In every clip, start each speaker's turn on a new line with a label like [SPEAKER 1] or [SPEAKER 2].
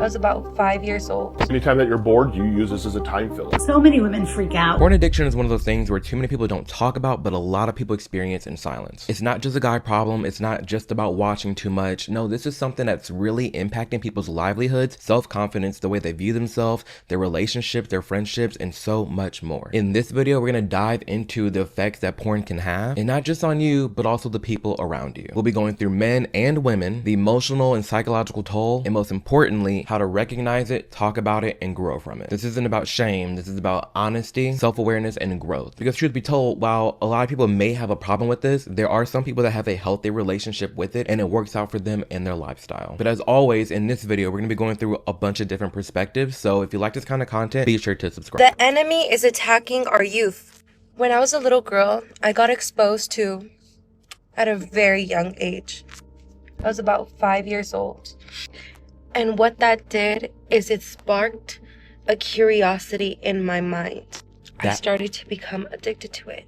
[SPEAKER 1] I was about 5 years old.
[SPEAKER 2] Anytime that you're bored, you use this as a time filler.
[SPEAKER 3] So many women freak out.
[SPEAKER 4] Porn addiction is one of those things where too many people don't talk about, but a lot of people experience in silence. It's not just a guy problem. It's not just about watching too much. No, this is something that's really impacting people's livelihoods, self-confidence, the way they view themselves, their relationships, their friendships, and so much more. In this video, we're gonna dive into the effects that porn can have, and not just on you, but also the people around you. We'll be going through men and women, the emotional and psychological toll, and most importantly, how to recognize it, talk about it, and grow from it. This isn't about shame. This is about honesty, self-awareness, and growth. Because truth be told, while a lot of people may have a problem with this, there are some people that have a healthy relationship with it and it works out for them and their lifestyle. But as always, in this video, we're gonna be going through a bunch of different perspectives. So if you like this kind of content, be sure to subscribe.
[SPEAKER 1] The enemy is attacking our youth. When I was a little girl, I got exposed to at a very young age. I was about 5 years old. And what that did is it sparked a curiosity in my mind. I started to become addicted to it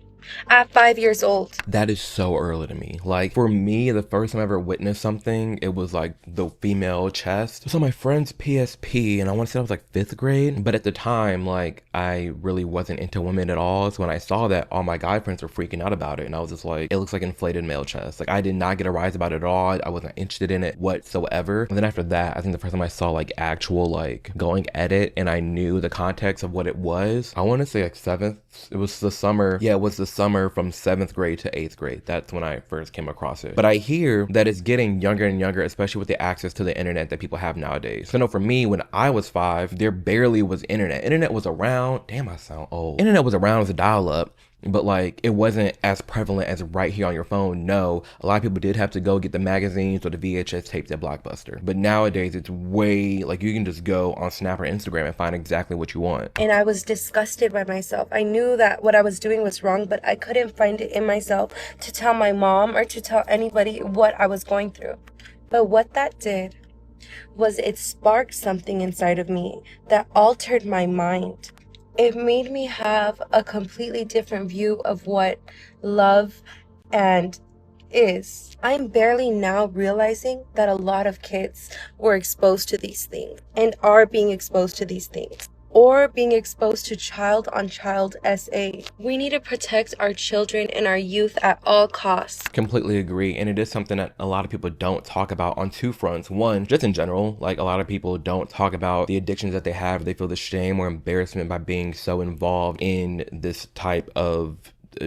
[SPEAKER 1] at 5 years old.
[SPEAKER 4] That is so early to me. Like, for me, the first time I ever witnessed something, it was like the female chest. It was on my friend's PSP, and I want to say I was like 5th grade. But at the time, like, I really wasn't into women at all. So when I saw that, all my guy friends were freaking out about it. And I was just like, it looks like inflated male chest. Like, I did not get a rise about it at all. I wasn't interested in it whatsoever. And then after that, I think the first time I saw like actual like going at it and I knew the context of what it was, I want to say like 7th. It was the summer. Yeah, it was the summer from 7th grade to 8th grade. That's when I first came across it. But I hear that it's getting younger and younger, especially with the access to the internet that people have nowadays. So no, for me, when I was 5, there barely was internet. Internet was around. Damn, I sound old. Internet was around as a dial-up, but like it wasn't as prevalent as right here on your phone. No, a lot of people did have to go get the magazines or the VHS tapes at Blockbuster. But nowadays it's way like you can just go on Snap or Instagram and find exactly what you want.
[SPEAKER 1] And I was disgusted by myself. I knew that what I was doing was wrong, but I couldn't find it in myself to tell my mom or to tell anybody what I was going through. But what that did was it sparked something inside of me that altered my mind. It made me have a completely different view of what love and is. I'm barely now realizing that a lot of kids were exposed to these things and are being exposed to these things, or being exposed to child on child SA. We need to protect our children and our youth at all costs.
[SPEAKER 4] Completely agree. And it is something that a lot of people don't talk about on two fronts. One, just in general, like a lot of people don't talk about the addictions that they have. They feel the shame or embarrassment by being so involved in this type of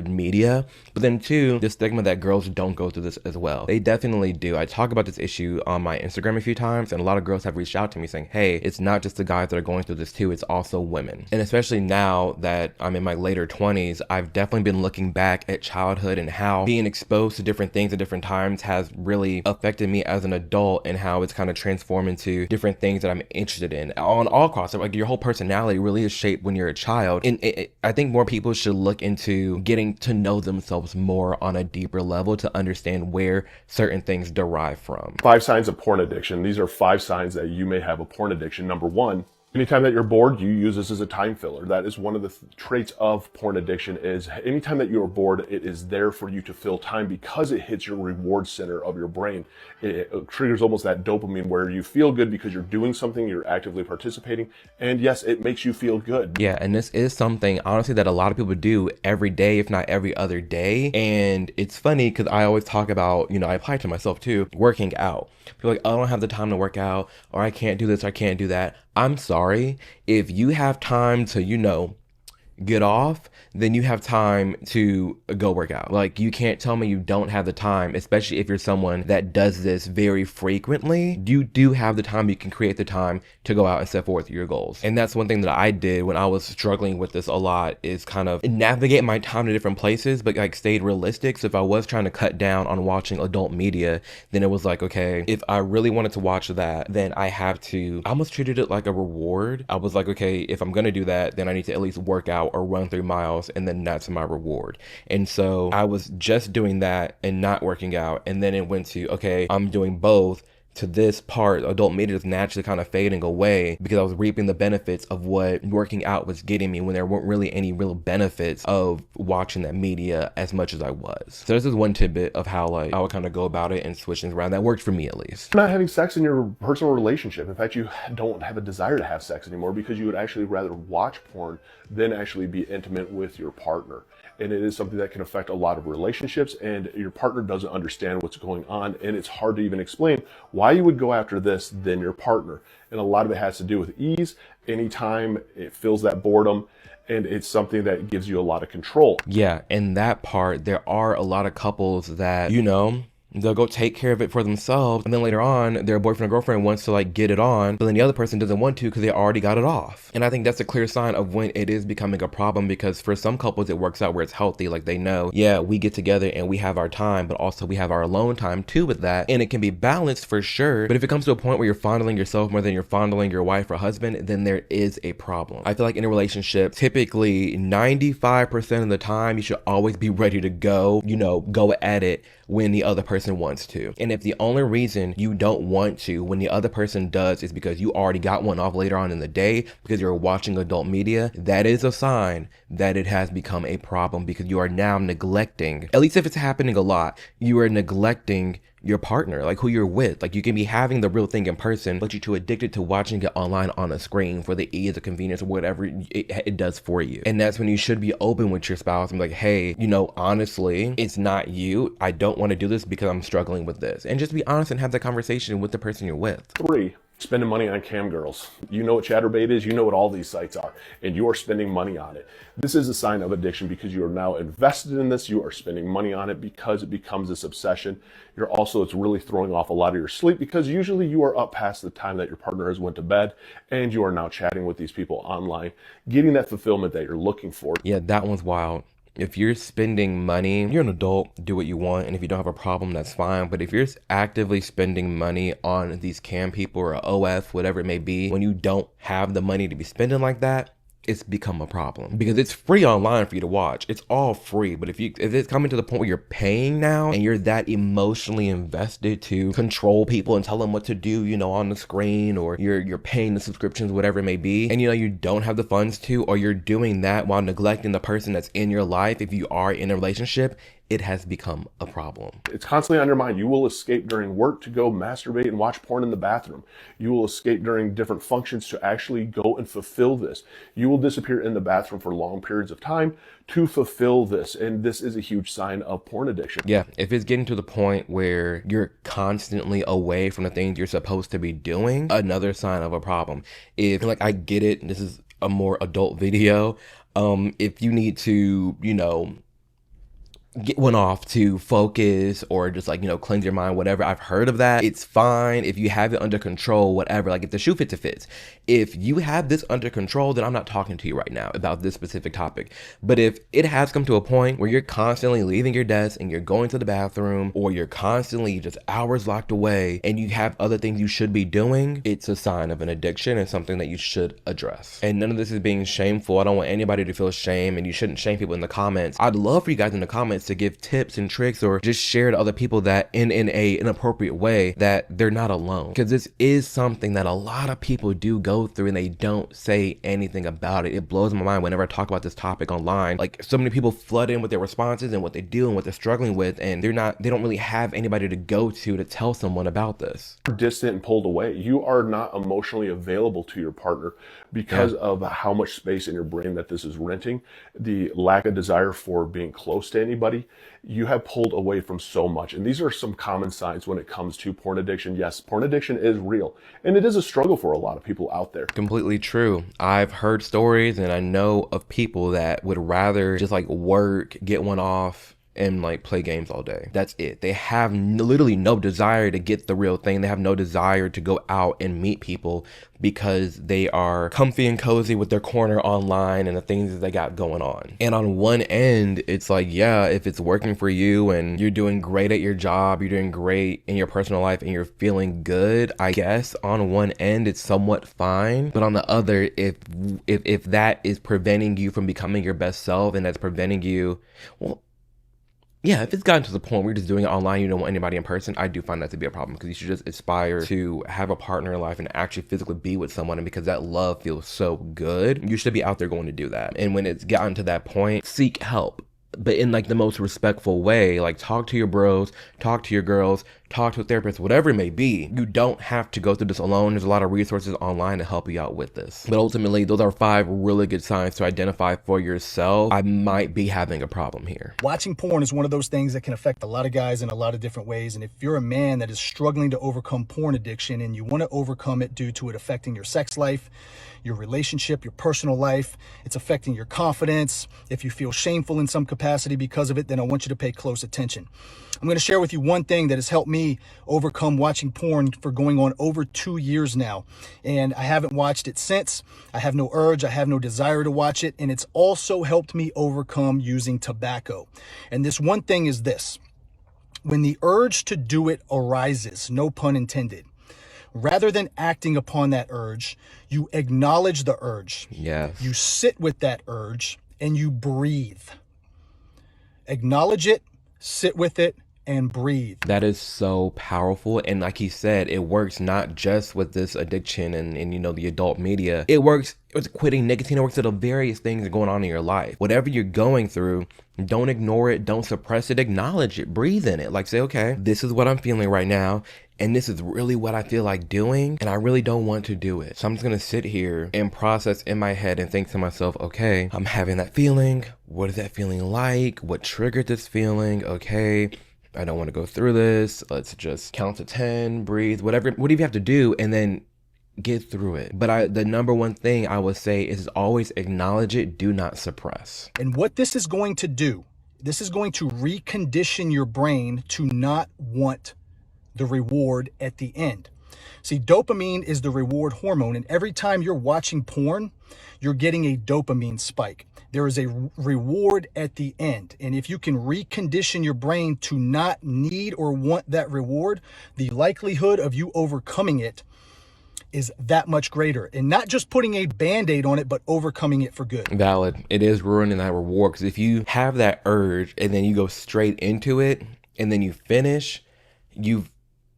[SPEAKER 4] media. But then two, the stigma that girls don't go through this as well. They definitely do. I talk about this issue on my Instagram a few times, and a lot of girls have reached out to me saying, hey, it's not just the guys that are going through this too, it's also women. And especially now that I'm in my later 20s, I've definitely been looking back at childhood and how being exposed to different things at different times has really affected me as an adult, and how it's kind of transformed into different things that I'm interested in on all across. Like your whole personality really is shaped when you're a child. And I think more people should look into getting to know themselves more on a deeper level to understand where certain things derive from.
[SPEAKER 2] 5 signs of porn addiction. These are 5 signs that you may have a porn addiction. Number 1, anytime that you're bored, you use this as a time filler. That is one of the traits of porn addiction, is anytime that you're bored, it is there for you to fill time because it hits your reward center of your brain. It triggers almost that dopamine where you feel good because you're doing something, you're actively participating, and yes, it makes you feel good.
[SPEAKER 4] Yeah, and this is something, honestly, that a lot of people do every day, if not every other day. And it's funny because I always talk about, you know, I apply to myself too, working out. People are like, oh, I don't have the time to work out, or I can't do this, or I can't do that. I'm sorry, if you have time to, you know, get off, then you have time to go work out. Like, you can't tell me you don't have the time, especially if you're someone that does this very frequently. You do have the time. You can create the time to go out and set forth your goals. And that's one thing that I did when I was struggling with this a lot, is kind of navigate my time to different places, but like stayed realistic. So if I was trying to cut down on watching adult media, then it was like, okay, if I really wanted to watch that, then I have to, I almost treated it like a reward. I was like, okay, if I'm gonna do that, then I need to at least work out or run 3 miles, and then that's my reward. And so I was just doing that and not working out, and then it went to, okay, I'm doing both to this part, adult media is naturally kind of fading away because I was reaping the benefits of what working out was getting me when there weren't really any real benefits of watching that media as much as I was. So this is one tidbit of how like I would kind of go about it and switch things around. That worked for me at least.
[SPEAKER 2] Not having sex in your personal relationship. In fact, you don't have a desire to have sex anymore because you would actually rather watch porn than actually be intimate with your partner. And it is something that can affect a lot of relationships, and your partner doesn't understand what's going on, and it's hard to even explain why you would go after this than your partner. And a lot of it has to do with ease. Anytime it fills that boredom, and it's something that gives you a lot of control.
[SPEAKER 4] Yeah, in that part, there are a lot of couples that, you know, they'll go take care of it for themselves, and then later on, their boyfriend or girlfriend wants to like get it on, but then the other person doesn't want to because they already got it off. And I think that's a clear sign of when it is becoming a problem, because for some couples, it works out where it's healthy. Like they know, yeah, we get together and we have our time, but also we have our alone time too with that. And it can be balanced for sure. But if it comes to a point where you're fondling yourself more than you're fondling your wife or husband, then there is a problem. I feel like in a relationship, typically 95% of the time, you should always be ready to go, you know, go at it when the other person wants to. And if the only reason you don't want to when the other person does is because you already got one off later on in the day because you're watching adult media, that is a sign that it has become a problem, because you are now neglecting, at least if it's happening a lot, you are neglecting your partner, like who you're with. Like you can be having the real thing in person, but you're too addicted to watching it online on a screen for the ease of convenience or whatever it does for you. And that's when you should be open with your spouse and be like, hey, you know, honestly, it's not you. I don't want to do this because I'm struggling with this. And just be honest and have that conversation with the person you're with.
[SPEAKER 2] 3, spending money on cam girls. You know what Chatterbait is, you know what all these sites are, and you are spending money on it. This is a sign of addiction because you are now invested in this. You are spending money on it because it becomes this obsession. It's really throwing off a lot of your sleep because usually you are up past the time that your partner has went to bed, and you are now chatting with these people online, getting that fulfillment that you're looking for.
[SPEAKER 4] Yeah, that one's wild. If you're spending money, you're an adult, do what you want. And if you don't have a problem, that's fine. But if you're actively spending money on these cam people or OF, whatever it may be, when you don't have the money to be spending like that, it's become a problem because it's free online for you to watch. It's all free. But if it's coming to the point where you're paying now and you're that emotionally invested to control people and tell them what to do, you know, on the screen, or you're paying the subscriptions, whatever it may be, and you know, you don't have the funds to, or you're doing that while neglecting the person that's in your life, if you are in a relationship, it has become a problem.
[SPEAKER 2] It's constantly on your mind. You will escape during work to go masturbate and watch porn in the bathroom. You will escape during different functions to actually go and fulfill this. You will disappear in the bathroom for long periods of time to fulfill this. And this is a huge sign of porn addiction.
[SPEAKER 4] Yeah, if it's getting to the point where you're constantly away from the things you're supposed to be doing, another sign of a problem. If, like, I get it, this is a more adult video. If you need to, you know, get one off to focus or just like, you know, cleanse your mind, whatever. I've heard of that. It's fine if you have it under control, whatever. Like if the shoe fits, it fits. If you have this under control, then I'm not talking to you right now about this specific topic. But if it has come to a point where you're constantly leaving your desk and you're going to the bathroom, or you're constantly just hours locked away and you have other things you should be doing, it's a sign of an addiction and something that you should address. And none of this is being shameful. I don't want anybody to feel shame, and you shouldn't shame people in the comments. I'd love for you guys in the comments to give tips and tricks, or just share to other people that in a inappropriate way that they're not alone, because this is something that a lot of people do go through and they don't say anything about it. It blows my mind whenever I talk about this topic online. Like so many people flood in with their responses and what they do and what they're struggling with, and they don't really have anybody to go to tell someone about this.
[SPEAKER 2] Distant and pulled away. You are not emotionally available to your partner because of how much space in your brain that this is renting, the lack of desire for being close to anybody. You have pulled away from so much. And these are some common signs when it comes to porn addiction. Yes, porn addiction is real, and it is a struggle for a lot of people out there.
[SPEAKER 4] Completely true. I've heard stories and I know of people that would rather just like work, get one off, and like play games all day. That's it. They have literally no desire to get the real thing. They have no desire to go out and meet people because they are comfy and cozy with their corner online and the things that they got going on. And on one end, it's like, yeah, if it's working for you and you're doing great at your job, you're doing great in your personal life and you're feeling good, I guess on one end it's somewhat fine. But on the other, if that is preventing you from becoming your best self, and that's preventing you, well, Yeah, if it's gotten to the point where you're just doing it online, you don't want anybody in person, I do find that to be a problem, because you should just aspire to have a partner in life and actually physically be with someone. And because that love feels so good, you should be out there going to do that. And when it's gotten to that point, seek help. But in like the most respectful way, like talk to your bros, talk to your girls, talk to a therapist, whatever it may be. You don't have to go through this alone. There's a lot of resources online to help you out with this. But ultimately, those are 5 really good signs to identify for yourself. I might be having a problem here.
[SPEAKER 3] Watching porn is one of those things that can affect a lot of guys in a lot of different ways. And if you're a man that is struggling to overcome porn addiction and you want to overcome it due to it affecting your sex life, your relationship, your personal life, it's affecting your confidence. If you feel shameful in some capacity because of it, then I want you to pay close attention. I'm going to share with you one thing that has helped me overcome watching porn for going on over 2 years now. And I haven't watched it since. I have no urge. I have no desire to watch it. And it's also helped me overcome using tobacco. And this one thing is this: when the urge to do it arises, no pun intended, rather than acting upon that urge, you acknowledge the urge.
[SPEAKER 4] Yes.
[SPEAKER 3] You sit with that urge and you breathe. Acknowledge it, sit with it, and breathe.
[SPEAKER 4] That is so powerful. And like he said, it works not just with this addiction and you know, the adult media. It works with quitting nicotine. It works with the various things that are going on in your life. Whatever you're going through, don't ignore it. Don't suppress it. Acknowledge it. Breathe in it. Like, say, okay, this is what I'm feeling right now. And this is really what I feel like doing. And I really don't want to do it. So I'm just going to sit here and process in my head and think to myself, okay, I'm having that feeling. What is that feeling like? What triggered this feeling? Okay, I don't want to go through this. Let's just count to 10, breathe, whatever you have to do, and then get through it. But the number one thing I would say is always acknowledge it. Do not suppress.
[SPEAKER 3] And what this is going to do, this is going to recondition your brain to not want the reward at the end. See, dopamine is the reward hormone, and every time you're watching porn, you're getting a dopamine spike. There is a reward at the end. And if you can recondition your brain to not need or want that reward, the likelihood of you overcoming it is that much greater. And not just putting a Band-Aid on it, but overcoming it for good.
[SPEAKER 4] Valid. It is ruining that reward, because if you have that urge and then you go straight into it and then you finish, you've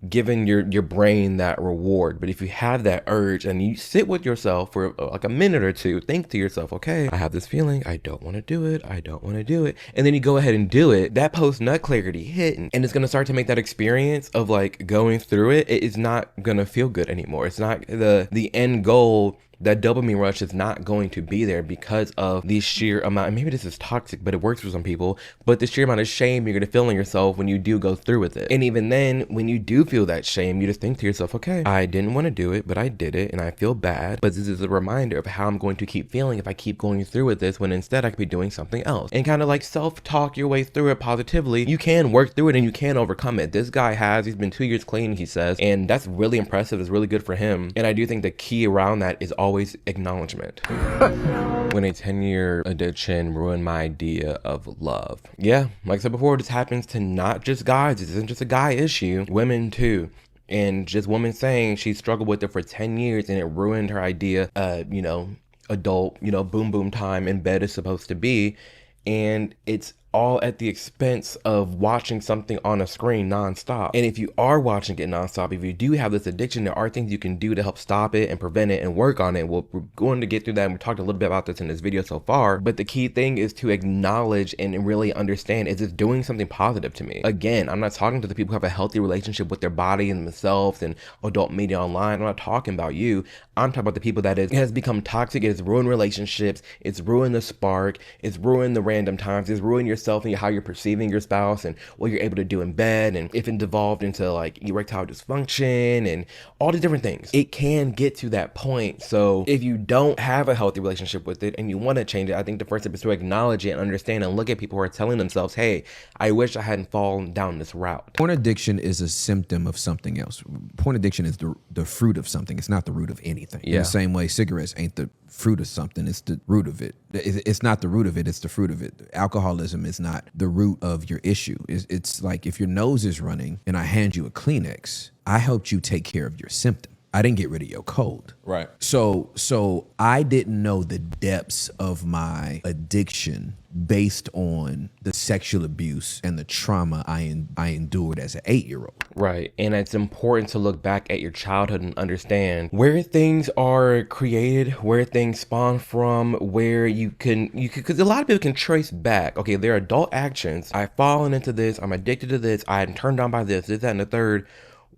[SPEAKER 4] given your brain that reward. But if you have that urge and you sit with yourself for like a minute or two, think to yourself, okay, I have this feeling, I don't want to do it, I don't want to do it, and then you go ahead and do it, that post nut clarity hit, and it's going to start to make that experience of like going through it is not going to feel good anymore. It's not the end goal. That dopamine rush is not going to be there because of the sheer amount, and maybe this is toxic, but it works for some people, but the sheer amount of shame you're going to feel in yourself when you do go through with it. And even then, when you do feel that shame, you just think to yourself, okay, I didn't want to do it, but I did it, and I feel bad, but this is a reminder of how I'm going to keep feeling if I keep going through with this, when instead I could be doing something else. And kind of like self-talk your way through it positively. You can work through it and you can overcome it. This guy he's been 2 years clean, he says, and that's really impressive. It's really good for him. And I do think the key around that is always acknowledgement. When a 10-year addiction ruined my idea of love. Yeah, like I said before, this happens to not just guys. This isn't just a guy issue. Women too. And just women saying she struggled with it for 10 years and it ruined her idea, adult, boom boom time in bed is supposed to be. And it's all at the expense of watching something on a screen nonstop. And if you are watching it nonstop, if you do have this addiction, there are things you can do to help stop it and prevent it and work on it. We're going to get through that, and we talked a little bit about this in this video so far. But the key thing is to acknowledge and really understand, is it doing something positive to me? Again, I'm not talking to the people who have a healthy relationship with their body and themselves and adult media online. I'm not talking about you. I'm talking about the people that it has become toxic. It has ruined relationships. It's ruined the spark. It's ruined the random times. It's ruined yourself and how you're perceiving your spouse and what you're able to do in bed. And if it devolved into like erectile dysfunction and all these different things, it can get to that point. So if you don't have a healthy relationship with it and you want to change it, I think the first step is to acknowledge it and understand and look at people who are telling themselves, hey, I wish I hadn't fallen down this route.
[SPEAKER 5] Porn addiction is a symptom of something else. Porn addiction is the fruit of something. It's not the root of anything.
[SPEAKER 4] Yeah.
[SPEAKER 5] In the same way, cigarettes ain't the fruit of something. It's the root of it. It's not the root of it. It's the fruit of it. Alcoholism is not the root of your issue. It's like if your nose is running and I hand you a Kleenex, I helped you take care of your symptom. I didn't get rid of your cold.
[SPEAKER 4] Right.
[SPEAKER 5] So I didn't know the depths of my addiction based on the sexual abuse and the trauma I endured as an 8-year-old.
[SPEAKER 4] Right. And it's important to look back at your childhood and understand where things are created, where things spawn from, where you can, because a lot of people can trace back. Okay, they're adult actions. I've fallen into this. I'm addicted to this. I'm turned on by this, that, and the third.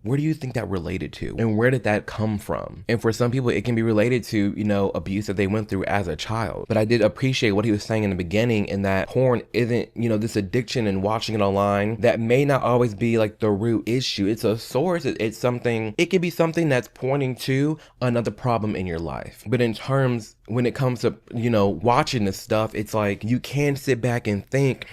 [SPEAKER 4] Where do you think that related to? And where did that come from? And for some people, it can be related to, abuse that they went through as a child. But I did appreciate what he was saying in the beginning, in that porn isn't, this addiction and watching it online that may not always be like the root issue. It's a source. It's something, it could be something that's pointing to another problem in your life. But when it comes to, watching this stuff, it's like you can sit back and think,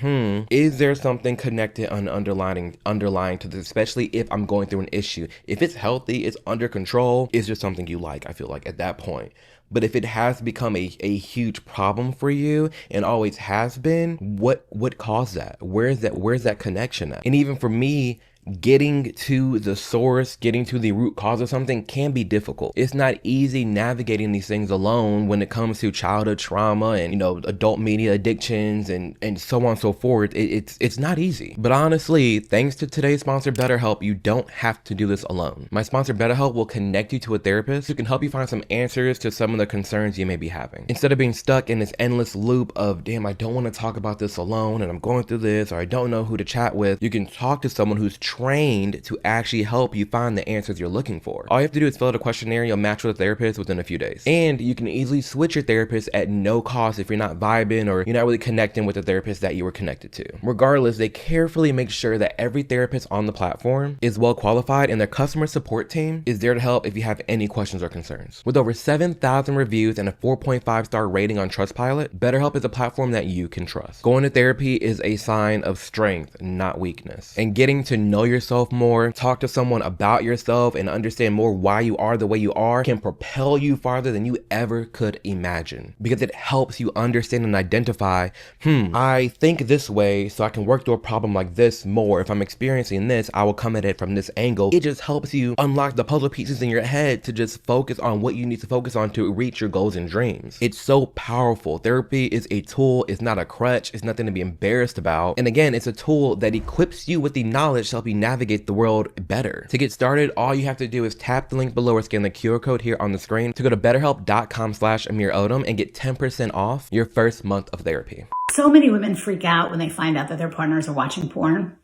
[SPEAKER 4] is there something connected and underlying to this, especially if I'm going through an issue. If it's healthy, it's under control, it's just something you like, I feel like, at that point. But if it has become a huge problem for you and always has been, what caused that? Where's that connection at? And even for me, getting to the source, getting to the root cause of something can be difficult. It's not easy navigating these things alone when it comes to childhood trauma and, adult media addictions and so on and so forth. It's not easy. But honestly, thanks to today's sponsor, BetterHelp, you don't have to do this alone. My sponsor, BetterHelp, will connect you to a therapist who can help you find some answers to some of the concerns you may be having. Instead of being stuck in this endless loop of, damn, I don't want to talk about this alone and I'm going through this, or I don't know who to chat with, you can talk to someone who's trained to actually help you find the answers you're looking for. All you have to do is fill out a questionnaire. You'll match with a therapist within a few days. And you can easily switch your therapist at no cost if you're not vibing or you're not really connecting with the therapist that you were connected to. Regardless, they carefully make sure that every therapist on the platform is well qualified and their customer support team is there to help if you have any questions or concerns. With over 7,000 reviews and a 4.5-star rating on Trustpilot, BetterHelp is a platform that you can trust. Going to therapy is a sign of strength, not weakness. And getting to know yourself more, talk to someone about yourself, and understand more why you are the way you are can propel you farther than you ever could imagine, because it helps you understand and identify, I think this way, so I can work through a problem like this more. If I'm experiencing this, I will come at it from this angle. It just helps you unlock the puzzle pieces in your head to just focus on what you need to focus on to reach your goals and dreams. It's so powerful. Therapy is a tool. It's not a crutch. It's nothing to be embarrassed about. And again, it's a tool that equips you with the knowledge to help you navigate the world better. To get started, all you have to do is tap the link below or scan the QR code here on the screen to go to betterhelp.com/Amir Odom and get 10% off your first month of therapy.
[SPEAKER 6] So many women freak out when they find out that their partners are watching porn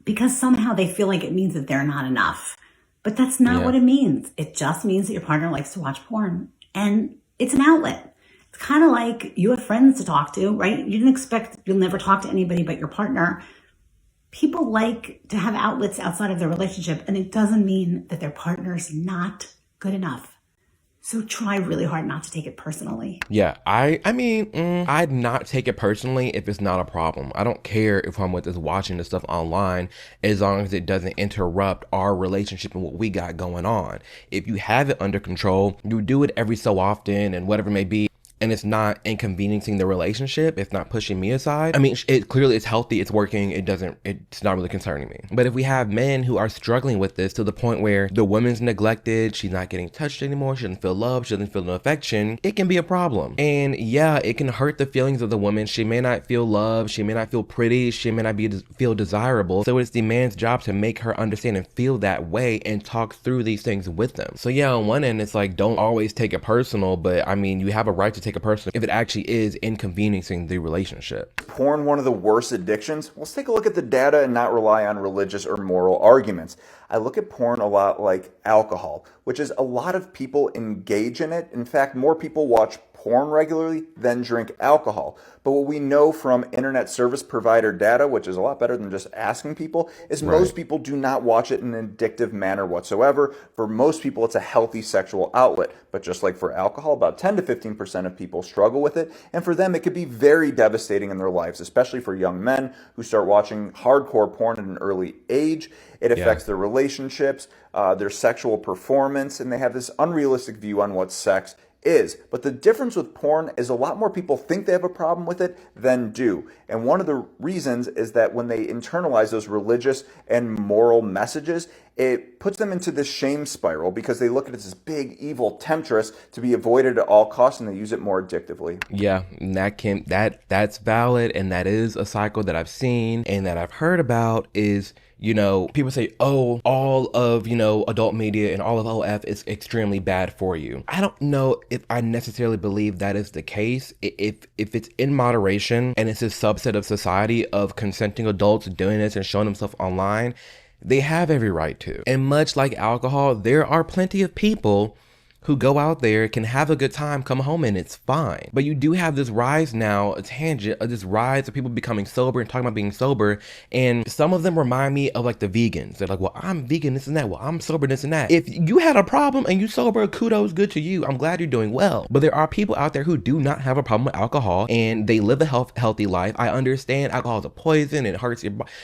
[SPEAKER 6] because somehow they feel like it means that they're not enough. But that's not what it means. It just means that your partner likes to watch porn, and it's an outlet. It's kind of like you have friends to talk to, right? You didn't expect you'll never talk to anybody but your partner. People like to have outlets outside of their relationship, and it doesn't mean that their partner's not good enough. So try really hard not to take it personally.
[SPEAKER 4] Yeah, I'd not take it personally if it's not a problem. I don't care if I'm with this watching this stuff online, as long as it doesn't interrupt our relationship and what we got going on. If you have it under control, you do it every so often and whatever it may be, and it's not inconveniencing the relationship, it's not pushing me aside. I mean, it clearly it's healthy, it's working, it's not really concerning me. But if we have men who are struggling with this to the point where the woman's neglected, she's not getting touched anymore, she doesn't feel love, she doesn't feel no affection, it can be a problem. And yeah, it can hurt the feelings of the woman. She may not feel love, she may not feel pretty, she may not feel desirable. So it's the man's job to make her understand and feel that way and talk through these things with them. So yeah, on one end, it's like, don't always take it personal, but I mean, you have a right to take a person if it actually is inconveniencing the relationship.
[SPEAKER 7] Porn, one of the worst addictions? Let's take a look at the data and not rely on religious or moral arguments. I look at porn a lot like alcohol, which is a lot of people engage in it. In fact, more people watch porn regularly than drink alcohol. But what we know from internet service provider data, which is a lot better than just asking people, is most people do not watch it in an addictive manner whatsoever. For most people, it's a healthy sexual outlet. But just like for alcohol, about 10 to 15% of people struggle with it. And for them, it could be very devastating in their lives, especially for young men who start watching hardcore porn at an early age. It affects their relationships, their sexual performance, and they have this unrealistic view on what sex is. But the difference with porn is a lot more people think they have a problem with it than do. And one of the reasons is that when they internalize those religious and moral messages, it puts them into this shame spiral because they look at it as this big evil temptress to be avoided at all costs, and they use it more addictively.
[SPEAKER 4] Yeah, and that's valid, and that is a cycle that I've seen and that I've heard about. Is, you know, people say, oh, all of, you know, adult media and all of OF is extremely bad for you. I don't know if I necessarily believe that is the case. If it's in moderation and it's a subset of society of consenting adults doing this and showing themselves online, they have every right to. And much like alcohol, there are plenty of people who go out there, can have a good time, come home, and it's fine. But you do have this rise now, a tangent of this rise of people becoming sober and talking about being sober. And some of them remind me of like the vegans. They're like, well, I'm vegan, this and that. Well, I'm sober, this and that. If you had a problem and you sober, kudos, good to you. I'm glad you're doing well. But there are people out there who do not have a problem with alcohol and they live a healthy life. I understand alcohol is a poison and it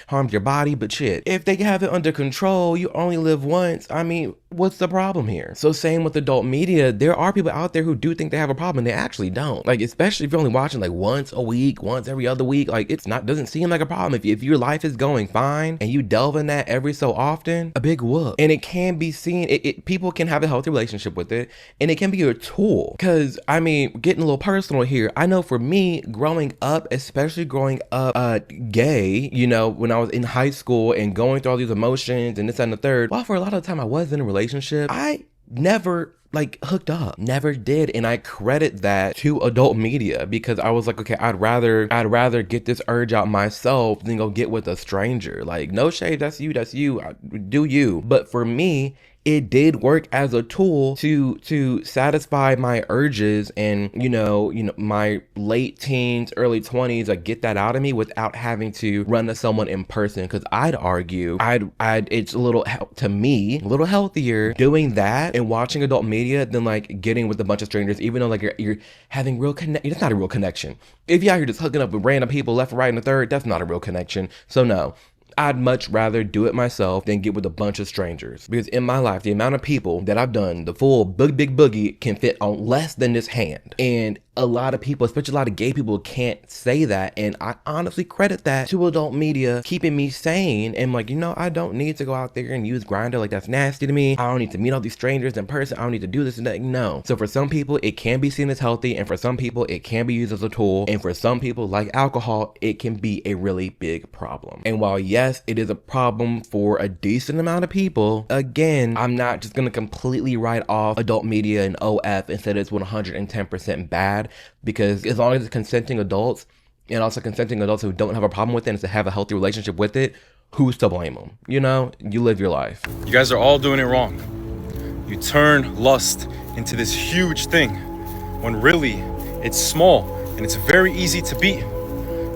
[SPEAKER 4] harms your body, but shit, if they have it under control, you only live once. I mean, what's the problem here? So same with adult media, there are people out there who do think they have a problem and they actually don't. Like, especially if you're only watching like once a week, once every other week, like doesn't seem like a problem. If your life is going fine and you delve in that every so often, a big whoop. And it can be seen, people can have a healthy relationship with it and it can be a tool. Cause I mean, getting a little personal here, I know for me growing up, especially growing up gay, you know, when I was in high school and going through all these emotions and this and the third, while for a lot of the time I was in a relationship, I never like hooked up, never did. And I credit that to adult media because I was like, okay, I'd rather get this urge out myself than go get with a stranger. Like, no shade, that's you, do you. But for me, it did work as a tool to satisfy my urges and, you know, my late teens, early 20s, like get that out of me without having to run to someone in person. Cause I'd argue it's a little healthier doing that and watching adult media than like getting with a bunch of strangers, even though like you're having real it's not a real connection. If you're out here just hooking up with random people left, right, and the third, that's not a real connection. So no. I'd much rather do it myself than get with a bunch of strangers. Because in my life, the amount of people that I've done, the full big boogie can fit on less than this hand. And a lot of people, especially a lot of gay people, can't say that. And I honestly credit that to adult media keeping me sane. And like, you know, I don't need to go out there and use Grindr. Like, that's nasty to me. I don't need to meet all these strangers in person. I don't need to do this and that. No. So for some people, it can be seen as healthy. And for some people, it can be used as a tool. And for some people, like alcohol, it can be a really big problem. And while yes, it is a problem for a decent amount of people, again, I'm not just going to completely write off adult media and OF and say it's 110% bad, because as long as it's consenting adults and also consenting adults who don't have a problem with it and to have a healthy relationship with it, who's to blame them? You know, you live your life.
[SPEAKER 8] You guys are all doing it wrong. You turn lust into this huge thing when really it's small and it's very easy to beat.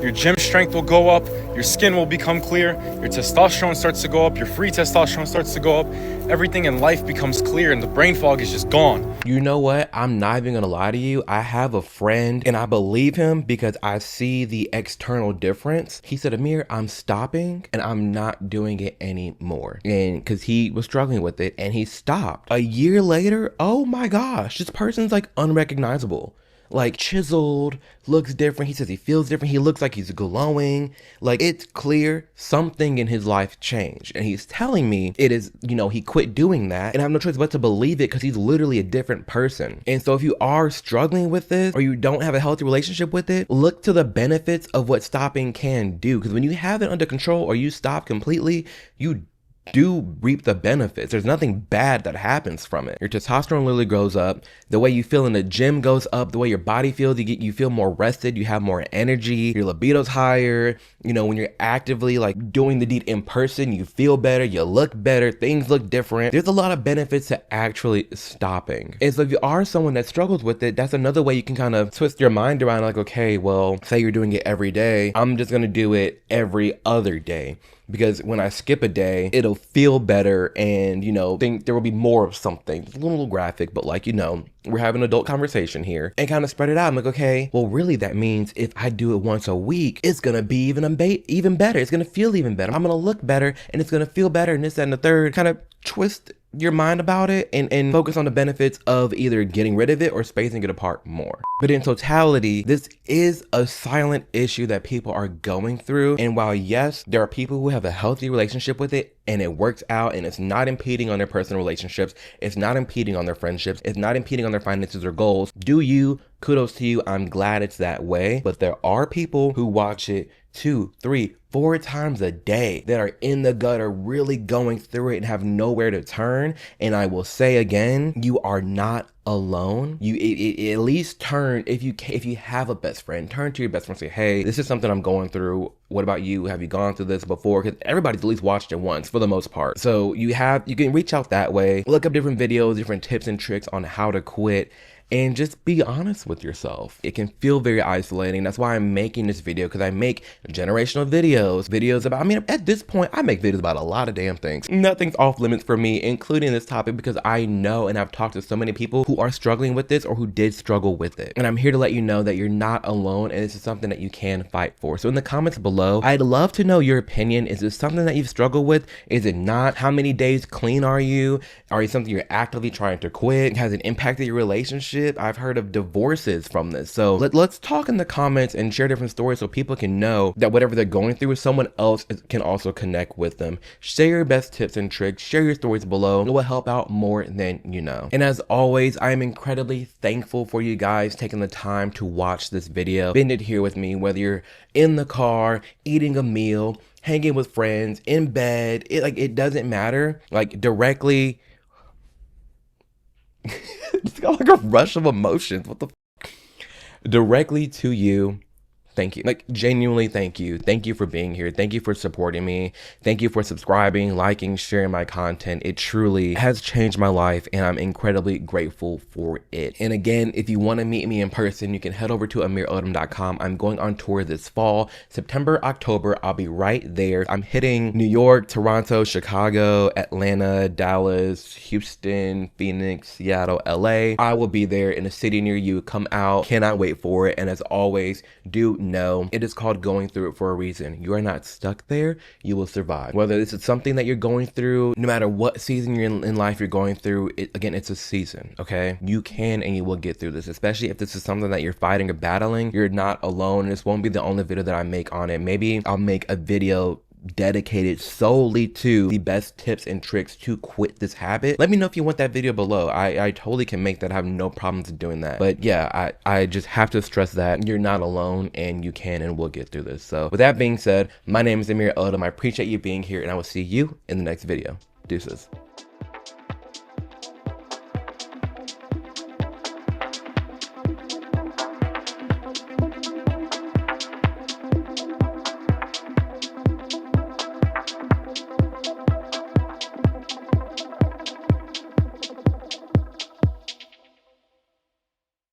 [SPEAKER 8] Your gym strength will go up, your skin will become clear, your testosterone starts to go up, your free testosterone starts to go up, everything in life becomes clear and the brain fog is just gone.
[SPEAKER 4] You know what? I'm not even gonna lie to you. I have a friend and I believe him because I see the external difference. He said, Amir, I'm stopping and I'm not doing it anymore. And because he was struggling with it and he stopped. A year later, oh my gosh, this person's like unrecognizable. Like chiseled, looks different. He says he feels different. He looks like he's glowing. Like, it's clear something in his life changed. And he's telling me it is, you know, he quit doing that. And I have no choice but to believe it because he's literally a different person. And so if you are struggling with this or you don't have a healthy relationship with it, look to the benefits of what stopping can do. Because when you have it under control or you stop completely, you do reap the benefits. There's nothing bad that happens from it. Your testosterone literally grows up. The way you feel in the gym goes up. The way your body feels, you feel more rested. You have more energy. Your libido's higher. You know, when you're actively like doing the deed in person, you feel better. You look better. Things look different. There's a lot of benefits to actually stopping. And so if you are someone that struggles with it, that's another way you can kind of twist your mind around. Like, okay, well, say you're doing it every day. I'm just going to do it every other day. Because when I skip a day, it'll feel better and, you know, think there will be more of something. It's a little graphic, but like, you know, we're having an adult conversation here and kind of spread it out. I'm like, okay, well, really that means if I do it once a week, it's going to be even better. It's going to feel even better. I'm going to look better and it's going to feel better and this, that, and the third. Kind of twist your mind about it and focus on the benefits of either getting rid of it or spacing it apart more. But in totality, this is a silent issue that people are going through. And while yes, there are people who have a healthy relationship with it, and it works out and it's not impeding on their personal relationships, it's not impeding on their friendships, it's not impeding on their finances or goals, do you. Kudos to you. I'm glad it's that way. But there are people who watch it 2, 3, 4 times a day that are in the gutter, really going through it and have nowhere to turn. And I will say again, you are not alone. You at least turn, if you have a best friend, turn to your best friend and say, hey, this is something I'm going through. What about you? Have you gone through this before? Because everybody's at least watched it once for the most part. So you can reach out that way, look up different videos, different tips and tricks on how to quit, and just be honest with yourself. It can feel very isolating. That's why I'm making this video, because I make generational videos about, I mean, at this point, I make videos about a lot of damn things. Nothing's off limits for me, including this topic, because I know and I've talked to so many people who are struggling with this or who did struggle with it. And I'm here to let you know that you're not alone, and this is something that you can fight for. So in the comments below, I'd love to know your opinion. Is this something that you've struggled with? Is it not? How many days clean are you? Are you something you're actively trying to quit? Has it impacted your relationship? I've heard of divorces from this. So let's talk in the comments and share different stories so people can know that whatever they're going through, someone else can also connect with them. Share your best tips and tricks, share your stories below. It will help out more than you know. And as always, I am incredibly thankful for you guys taking the time to watch this video. Spend it here with me, whether you're in the car, eating a meal, hanging with friends, in bed, it doesn't matter. Like directly it's got like a rush of emotions. What the directly to you. Thank you. Like, genuinely thank you. Thank you for being here. Thank you for supporting me. Thank you for subscribing, liking, sharing my content. It truly has changed my life, and I'm incredibly grateful for it. And again, if you want to meet me in person, you can head over to amirodom.com. I'm going on tour this fall, September, October. I'll be right there. I'm hitting New York, Toronto, Chicago, Atlanta, Dallas, Houston, Phoenix, Seattle, LA. I will be there in a city near you. Come out. Cannot wait for it. And as always, do know it is called going through it for a reason. You are not stuck there. You will survive. Whether this is something that you're going through, no matter what season you're in life you're going through, again, it's a season, okay? You can and you will get through this, especially if this is something that you're fighting or battling. You're not alone. This won't be the only video that I make on it. Maybe I'll make a video dedicated solely to the best tips and tricks to quit this habit. Let me know if you want that video below. I totally can make that. I have no problems doing that. But yeah, I just have to stress that you're not alone, and you can and will get through this. So with that being said, my name is Amir Odom. I appreciate you being here, and I will see you in the next video. Deuces.